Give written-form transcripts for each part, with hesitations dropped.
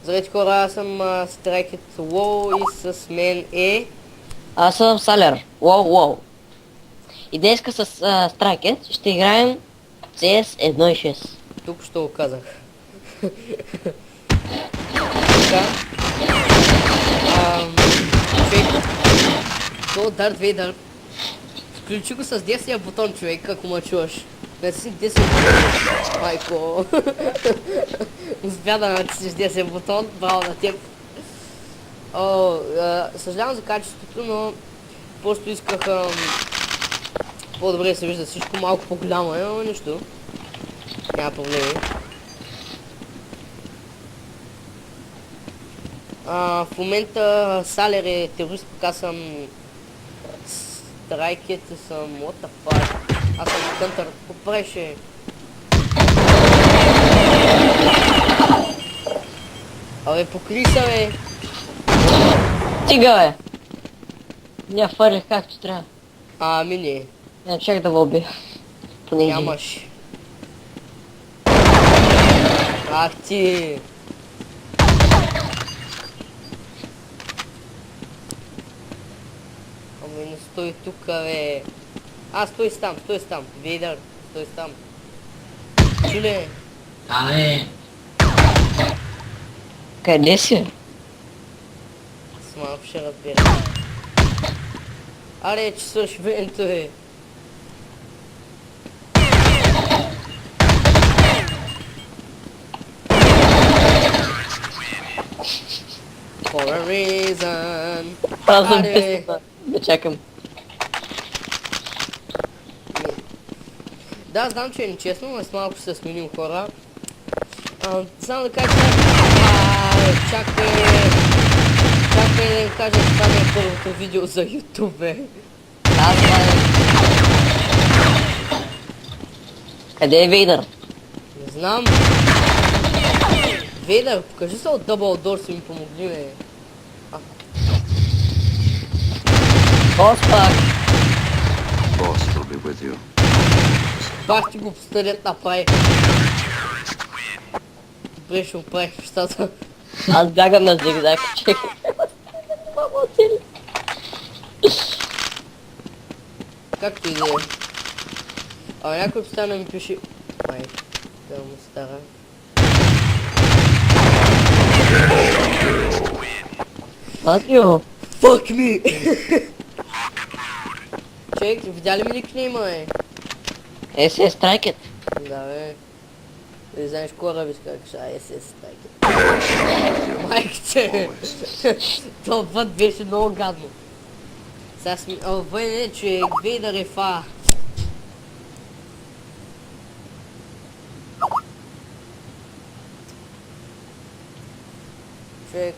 Здравейте хора, аз съм Страйкет Лоу и с мен е... Аз съм Салер. Уоу. И днеска с Страйкет ще играем CS 1.6. Тук ще го казах. Така. Човек. То Дарт Вейдър. Включи го с десния бутон, човек, ако ме чуваш. Натисни 10 бутон. Майко. Успя да натиснеш 10 бутон. Браво на теб. Съжалявам за качеството, но просто исках по-добре се вижда всичко, малко по-голямо е, но нищо. Няма проблеми. В момента Салер е терорист, пък аз съм Страйкет и съм what the fuck. Аз съм кънтър, какво правеше? Абе, покри се, бе! Стига, бе! Ня фърлих както трябва. Ами не. Не, чак да го убия. Нямаш. Ах ти! Ами не стой тука, бе. Стой там. Вейдър, стой там. Чуле? Абе, Къде си? С малко ще разбера. Аре, че свърши времето, бе. For a reason. Аз съм Аре. писал да чакам. Да, знам, че е нечестно, но с малко се сменим хора. Само да кажа... чакай да кажа, че това не е първото видео за YouTube, бе. Да, това е. Къде е Вейдър? Не знам. Вейдър, покажи се от Double Doors и ми помогни, бе. Оспак! Boss will be with you. Бах ти го пистолет направи. Добре, ще оправих нещата. Аз бягам на зигзаг, чекай. Както и да е. Някой постоянно ми пише... Май, да му стара. Патрио! Fuck me! Човек, видя ли ми никнейма, бе? SS Страйкет. Да, бе. Не знаеш кораби, как ще SS Страйкет. Майките! Това път беше много гадно. Сега сме... не, човек, Вейдър е фа. Човек...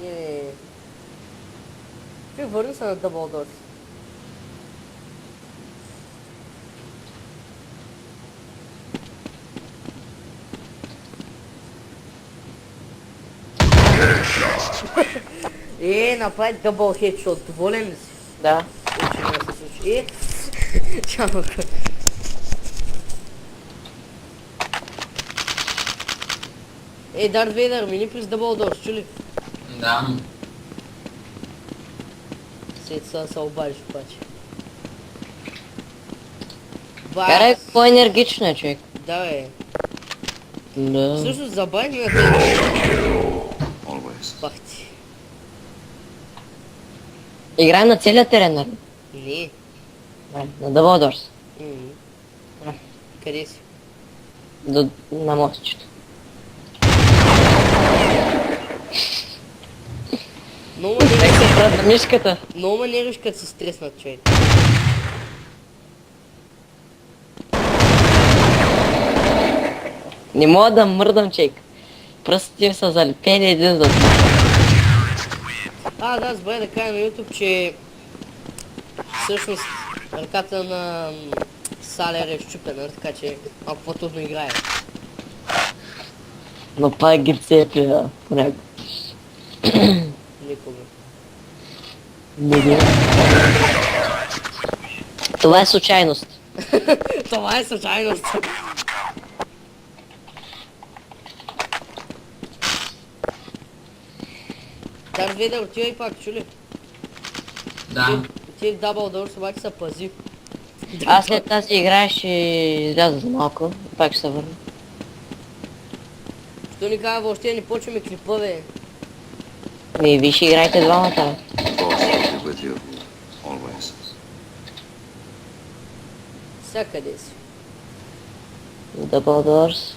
Не... Човек, върни се на Double Doors. Направи дъбъл хедшот. Доволен ли си? Да. Че не се случи. Чамака. Дарт Вейдър, мини през Double Doors, чули? да. След това се обадиш обаче. Карай по-енергично е, човек. Да, бе. Да. Всъщност забавни ме Always. бах ти. Играем на целия терен, нали? Не. На Double Doors. М. Къде си? На мостчето. Много Как манериш, се правда мишката? много манериш, като си стреснат, човек. Не мога да мърдам, човек. Пръстите ми са залепени един за друг. Да, забравя да кажа на YouTube, че всъщност ръката на Салер е щупена, така че малко по-трудно играе. Но пак ги цепи, понякога. Никога. Не ги. Това е случайност. Това е случайност. Дарт Вейдър отива и пак, чули? Да. Ти в Double Doors обаче се пази. Аз след тази игра ще изляза за малко. Пак ще се върна. Що ни казва, въобще не почваме клипа, бе. Виж, играйте двамата. Бе. The Force will be with you. Always. Всякъде си. Double Doors.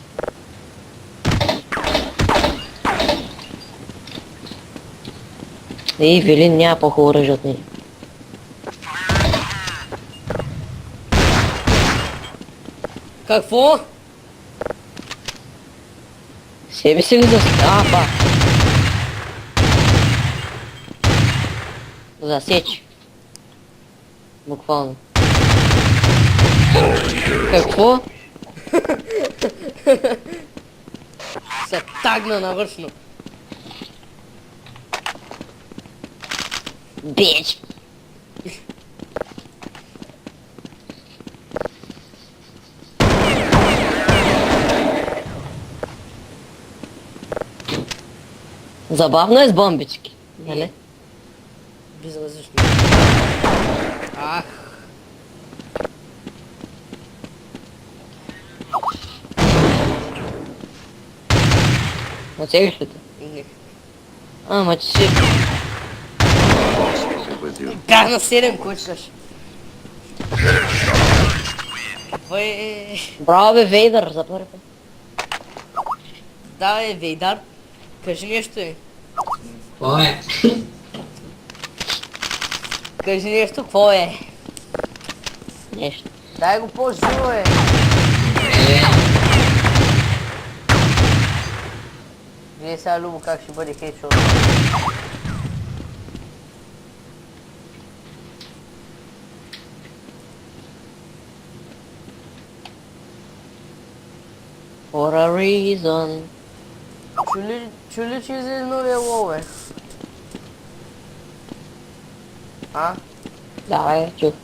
И Велин няма по-хубаво оръжие от нея. Какво? Себе си ли да... па. Засечь. Буквално. Какво? Се тагна навършно. Бич! Забавно е с бомбички, нали? Безразлично. Ах. Оцелиш ли те? Не. Ама че си... The Force will be with you. Бях на 7, кучкаш. Бе... Браво бе, Вейдър, за първи път. Да, бе, Вейдар. Кажи нещо, е. Какво е? Кажи нещо, какво е? Нещо. Дай го по-живо, е. Е, Вие сега, Любо, как ще бъде хедшот? For a reason. Чули, че излезе новия лол, бе? А? Да, бе, чух.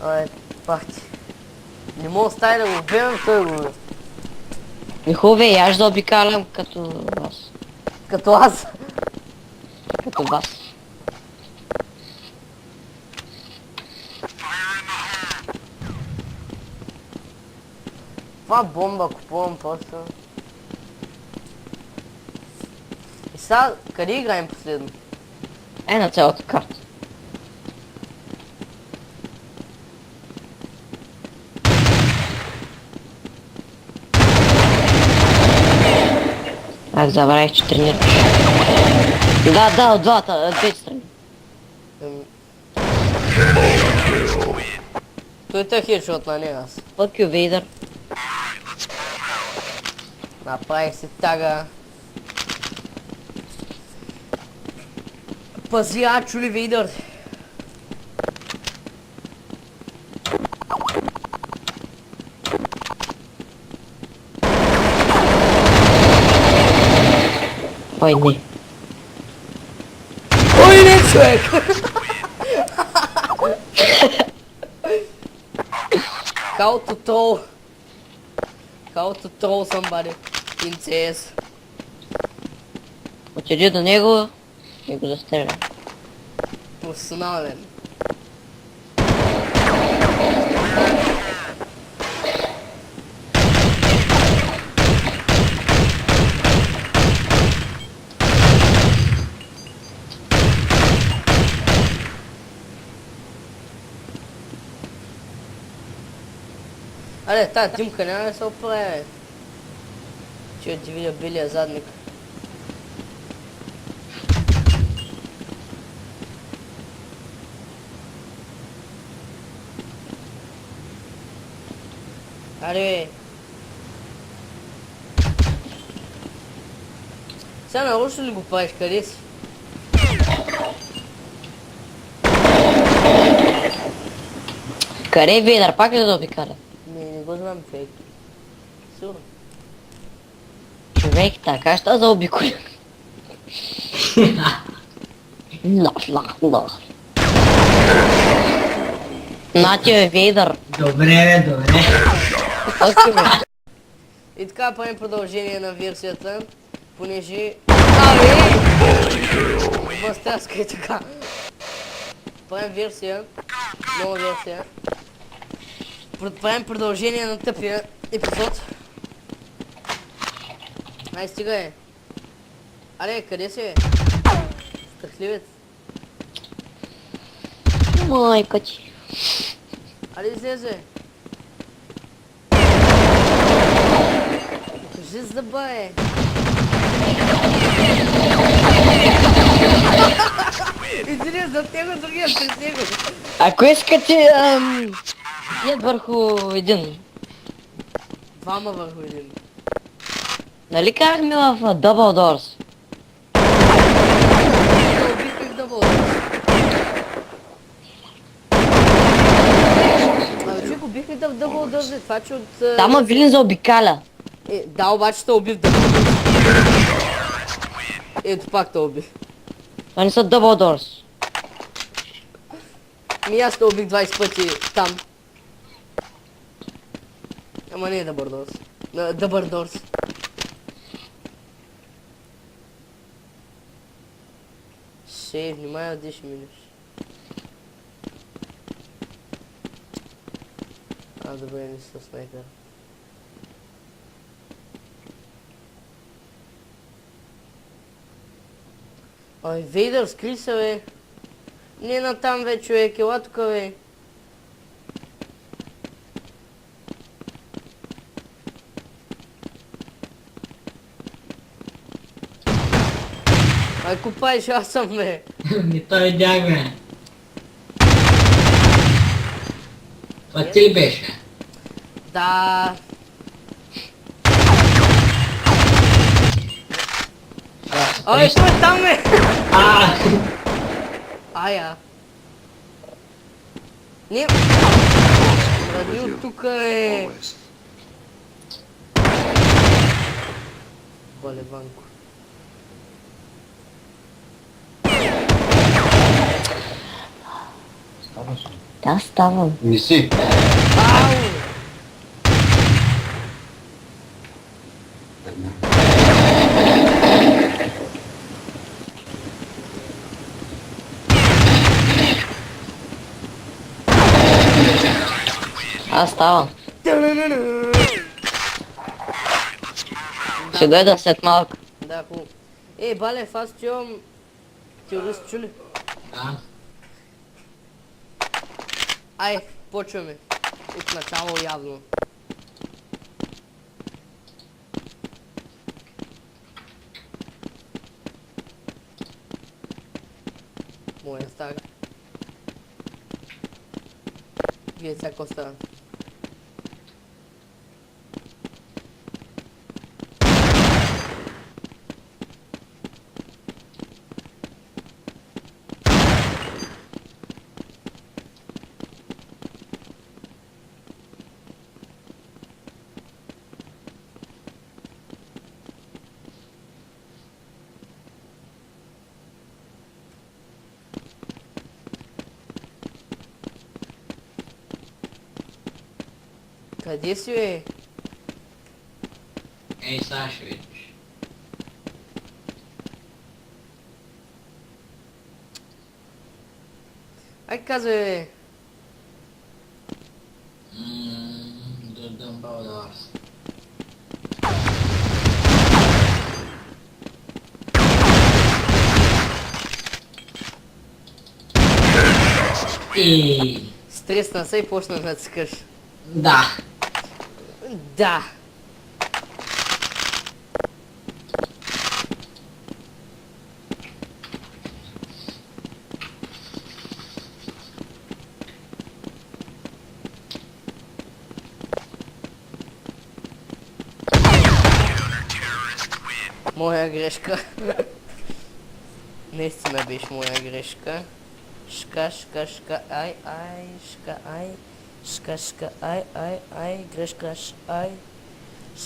Ай, пах ти. Не мога да стане да го гледам, той го... И хубаво е, и аз да обикалям като вас. Като аз. Като вас. Това бомба купувам просто. И сега, къде играем последно? Е на цялата карта. Аз забравих, че тренирам. Да, от двете страни. Ами... Той е хедшот на нея аз. Fuck you, Vader. Направих си тага. Пази, чули Вейдър. Ой, не. Ой, не, човек! How to troll. How to troll somebody in CS. Отиди до него и го застреля. Професионален. Аре, тая димка няма да се оправя. Че ти видя белия задник. Аре. Сега нарочно ли го правиш? Къде си? Къде е Vader? Пак ли да обикаля? Не го знам, човек. Сигурно. Човек, така ще заобиколя. Нах. На ти е Vader. добре, бе, добре. Окей, бе. И така правим продължение на версията. понеже... Абе! Възтряска и така. Правим версия. Нова версия. Правим продължение на тъпия епизод. Ай, стига е. Аре, къде си е? Страхливец. Майка ти. Аре, излезе. Кажи зъба е. Излезе зад него, другия пред него. Ако искате, нет върху един. Двама върху един. Нали карахме в Double Doors? Да убихме в дъбъл. Абе, човек, убихме да в дъбъл държе. Това, че от... Там Вилин заобикаля. Да, обаче те уби в дъбъл. Ето пак те уби. Това не са Double Doors. Ми аз те убих 20 пъти там. Ама не е Double Doors. Double Doors. Внимай, отди ще минеш. Добре, не са снайпер. Ой, Вейдър, скри се, бе. Не натам, бе, човек, ела тука, бе. Ай, купаеш, аз съм, бе. Не той видях, бе. Това ти ли беше? Да. Ай, той е там, бе. Ая. Не. Ради от тука, бе. Always. Балеванко. Да, ставам. Не си. Ау! Аз ставам. Ще дойда след малко. Да, хубаво. Балев, аз чувам терорист, чули? Да. Ай, почваме. От начало явно. Моя стара. Вие сега какво става? Къде си, бе? Ей, сега ще видиш. Ай, казвай, бе. До Double Doors. И... Стресна се и почна да цикаш. Да. Да. Моя грешка. Наистина беше моя грешка. Шка, ай, шка, ай. Шка, ай, грешка, ай.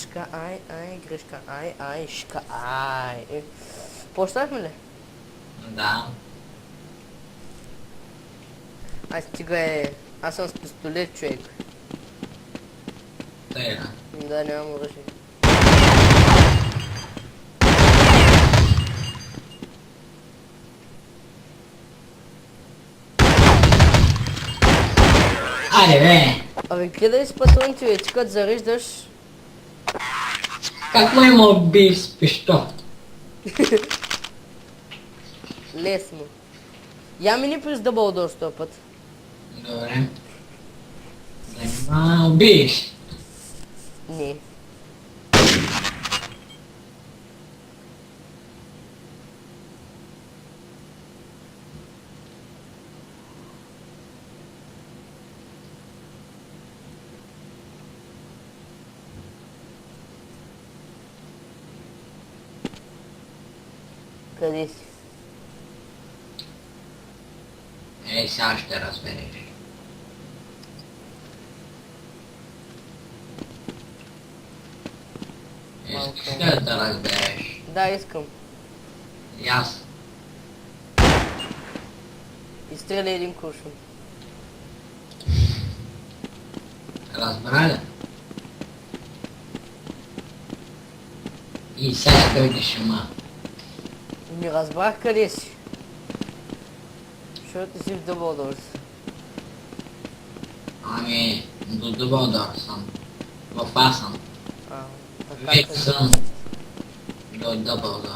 Шка, ай, грешка, ай, шка, ай. Почнахме ли? Да. Ай, стига е. Аз съм с пистолет, човек. Тъй, да. Да, нямам оръжие. Аре, бе! Абе, гледай с патроните, бе, ти като зареждаш... Как ме има убиеш с пищо? Лесно. Я мини през Дъбълдор този път. Добре. Ма убиеш. Не. Къде си? Ей, сега ще разбереш. Искаш да разбереш. Да, искам. И аз. Изстреля един куршум. Разбра ли? И сега ще дойдеш ама. Не разбрах къде си. Защото си в Дъбълдор. Ами, до Дъбълдор съм. В аз съм. Така Вече къде? съм до Дъбълдор.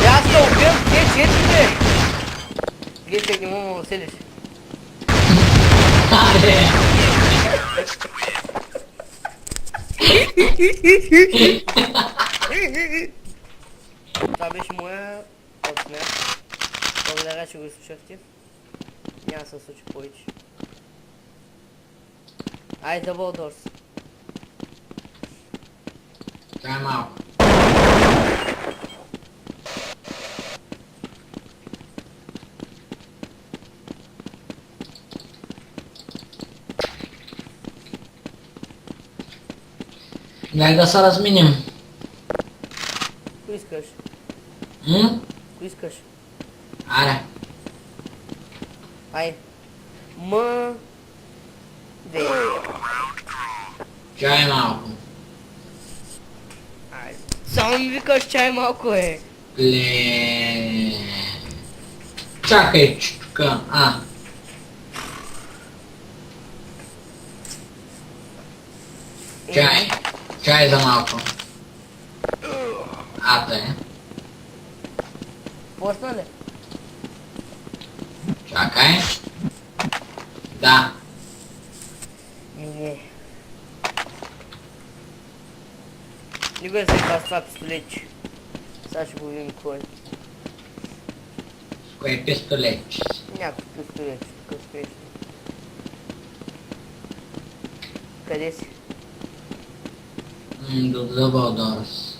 Аз те убивам, те четири! Гледай, не мога да седиш. Аре! Това беше моя отсмех. Благодаря, че го слушахте. Няма да се случи повече. Ай, Дъбълдорс. Чай малко. Дай да се разминем. Кой искаш? Кой искаш? Аре. Ай. М... Две. Чай малко. Ай. Само ми викаш чай малко е. Ле. Чакай чутка. Чай. Чай за малко. Те. Почна ли? Чакай. Да. Не. Не го е заебал с това пистолетче. Сега ще го видим кой е. С кое пистолетче си? Някакъв пистолет, такъв спешно. Къде си? До Дъбълдорс.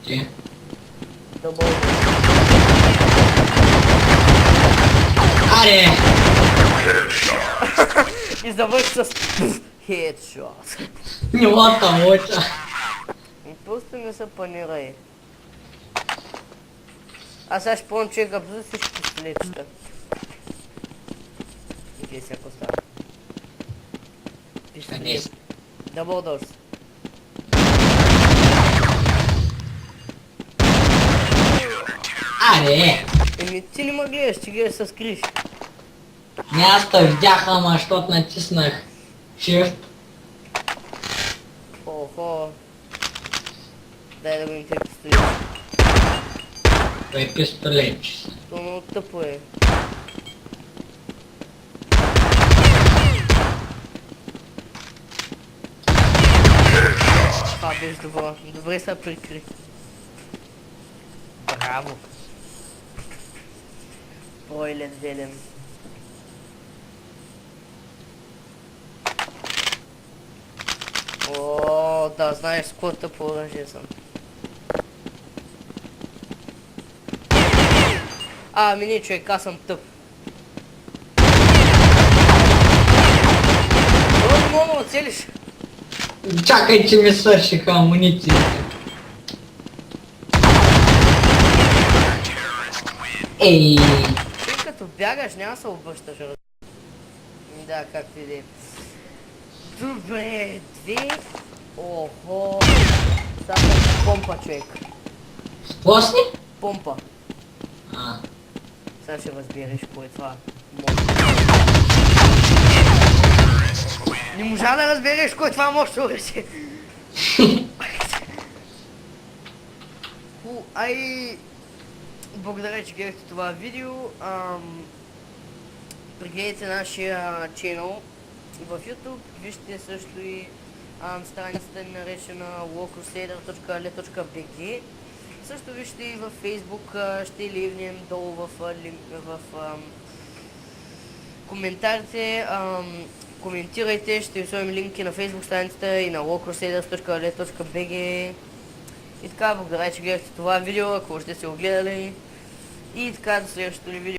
Ти? Дъбълдор. Аре! И завърши с хедшот. Нивото моча. И просто не се панирай. Аз сега ще помня, че е гъбзу всички пистолетчета. Где всяко става? Къде си? Дъбълдорс. Аре! Еми ти не ме гледаш, ти гледаш с криш. Не аз те видях, ама защото натиснах Shift. Охо. Дай да го им те пистолет. Кое пистолетче си? То много тъпо е. Това беше добро. Добре се прикри. Браво. Бройлен Велен. О, да знаеш с какво тъпо оръжие съм. Ами не, човек, аз съм тъп. О, не мога да оцелиш. Чакай, че ми свършиха амунициите. Ей! Ти като бягаш, няма да се обръщаш. Да, както и да е. Добре, две. Охо. Само помпа, човек. После? Помпа. А, Сега ще разбереш кое е това. Не можа да разбереш кое е това мощно оръжие. Ай... Благодаря, че гледахте това видео. Прегледайте нашия ченъл в YouTube. Вижте също и страницата наречена wallcrusader.ale.bg. Също вижте и във Facebook, ще ливнем долу в коментарите. Коментирайте, ще ви сложим линки на Facebook страницата и на wallcrusaders.ale.bg. И така, благодаря, че гледахте това видео, ако ще сте го гледали. И така, до следващото ни видео.